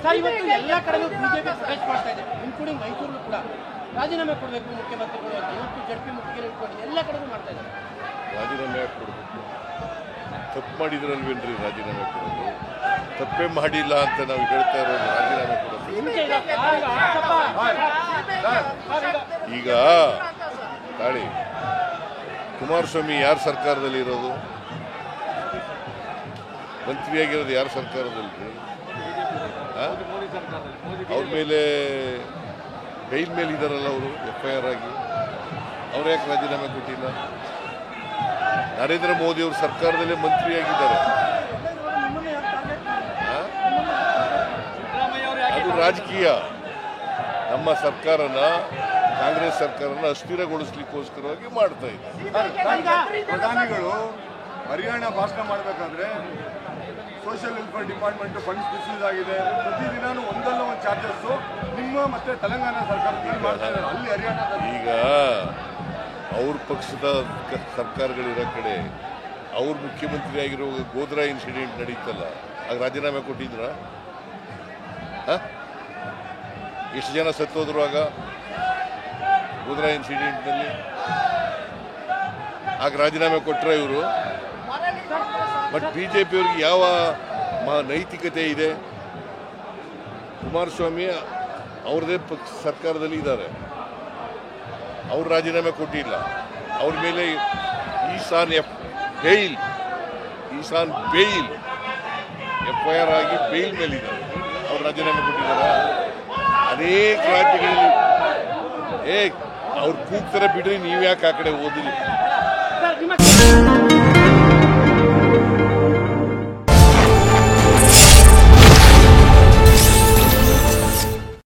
Sir ಇವತ್ತು ಎಲ್ಲ ಕಡೆಗೂ ಬಿಜೆಪಿ ಪ್ರೊಟೆಸ್ಟ್ ಮಾಡ್ತಾ ಇದೆ, ಇನ್ಕ್ಲೂಡಿಂಗ್ ಮೈಸೂರು ಕೂಡ ರಾಜೀನಾಮೆ ಕೊಡಬೇಕು ಮುಖ್ಯಮಂತ್ರಿಗಳು ಅಂತ ಇವತ್ತು ಜಡ್ಪಿ ಮುಖ್ಯಮಂತ್ರಿ ಇಟ್ಕೊಂಡು ಎಲ್ಲ ಕಡೆಗೂ ಮಾಡ್ತಾ ಇದ್ದಾರೆ. ರಾಜೀನಾಮೆ ಕೊಡಬೇಕು, ತಪ್ಪು ಮಾಡಿದ್ರಲ್ವೇನ್ರಿ ರಾಜೀನಾಮೆ ಕೊಡೋದು? ತಪ್ಪೇ ಮಾಡಿಲ್ಲ ಅಂತ ನಾವು ಹೇಳ್ತಾ ಇರೋದು ರಾಜೀನಾಮೆ ಕೊಡೋದು. ಈಗ ತಾಳಿ ಕುಮಾರಸ್ವಾಮಿ ಯಾರ ಸರ್ಕಾರದಲ್ಲಿ ಇರೋದು? ಮಂತ್ರಿಯಾಗಿರೋದು ಯಾರ ಸರ್ಕಾರದಲ್ಲಿ? ಅವ್ರ ಮೇಲೆ ಬೈಲ್ ಮೇಲೆ ಇದ್ದಾರಲ್ಲ ಅವರು, FIR ಆಗಿ. ಅವ್ರು ಯಾಕೆ ರಾಜೀನಾಮೆ ಕೊಟ್ಟಿಲ್ಲ? ನರೇಂದ್ರ ಮೋದಿ ಅವರು ಸರ್ಕಾರದಲ್ಲೇ ಮಂತ್ರಿಯಾಗಿದ್ದಾರೆ. ಅದು ರಾಜಕೀಯ. ನಮ್ಮ ಸರ್ಕಾರನ, ಕಾಂಗ್ರೆಸ್ ಸರ್ಕಾರನ ಅಸ್ಥಿರಗೊಳಿಸ್ಲಿಕ್ಕೋಸ್ಕರವಾಗಿ ಮಾಡ್ತಾ ಇದ್ದಾರೆ. ಪ್ರಧಾನಿಗಳು ಹರಿಯಾಣ ಭಾಷಣ ಮಾಡಬೇಕಾದ್ರೆ social welfare department funds misuse ಆಗಿದೆ, ಪ್ರತಿದಿನ ಒಂದಲ್ಲ ಒಂದು ಚಾರ್ಜಸ್ ನಿಮ್ಮ ಮತ್ತೆ ತೆಲಂಗಾಣ ಸರ್ಕಾರದಲ್ಲಿ ಮಾಡ್ತಾ ಇದ್ದಾರೆ. ಅಲ್ಲಿ ಹರಿಯಾಣ ಈಗ ಅವ್ರ ಪಕ್ಷದ ಸರ್ಕಾರಗಳಿರೋ ಕಡೆ ಅವ್ರ ಮುಖ್ಯಮಂತ್ರಿ ಆಗಿರೋ ಗೋಧ್ರಾ ಇನ್ಸಿಡೆಂಟ್ ನಡೀತಲ್ಲ, ಆಗ ರಾಜೀನಾಮೆ ಕೊಟ್ಟಿದ್ರ? ಎಷ್ಟು ಜನ ಸತ್ತೋದ್ರು ಆಗ ಗೋಧ್ರಾ ಇನ್ಸಿಡೆಂಟ್ನಲ್ಲಿ? ಆಗ ರಾಜೀನಾಮೆ ಕೊಟ್ಟರೆ ಇವರು? ಬಟ್ ಬಿಜೆಪಿಯವ್ರಿಗೆ ಯಾವ ನೈತಿಕತೆ ಇದೆ? ಕುಮಾರಸ್ವಾಮಿ ಅವ್ರದೇ ಪಕ್ಷ ಸರ್ಕಾರದಲ್ಲಿ ಇದ್ದಾರೆ, ಅವ್ರು ರಾಜೀನಾಮೆ ಕೊಟ್ಟಿಲ್ಲ. ಅವ್ರ ಮೇಲೆ ಈಶಾನ್ ಬೇಲ್ FIR ಆಗಿ ಬೇಲ್ ಮೇಲಿದ್ದಾರೆ, ಅವ್ರು ರಾಜೀನಾಮೆ ಕೊಟ್ಟಿದ್ದಾರೆ. ಅನೇಕ ರಾಜ್ಯಗಳಲ್ಲಿ ಅವ್ರು ಕೂಗ್ತಾರೆ ಬಿಡ್ರಿ, ನೀವ್ಯಾಕೆ ಆ ಕಡೆ ಓದಿರಿ?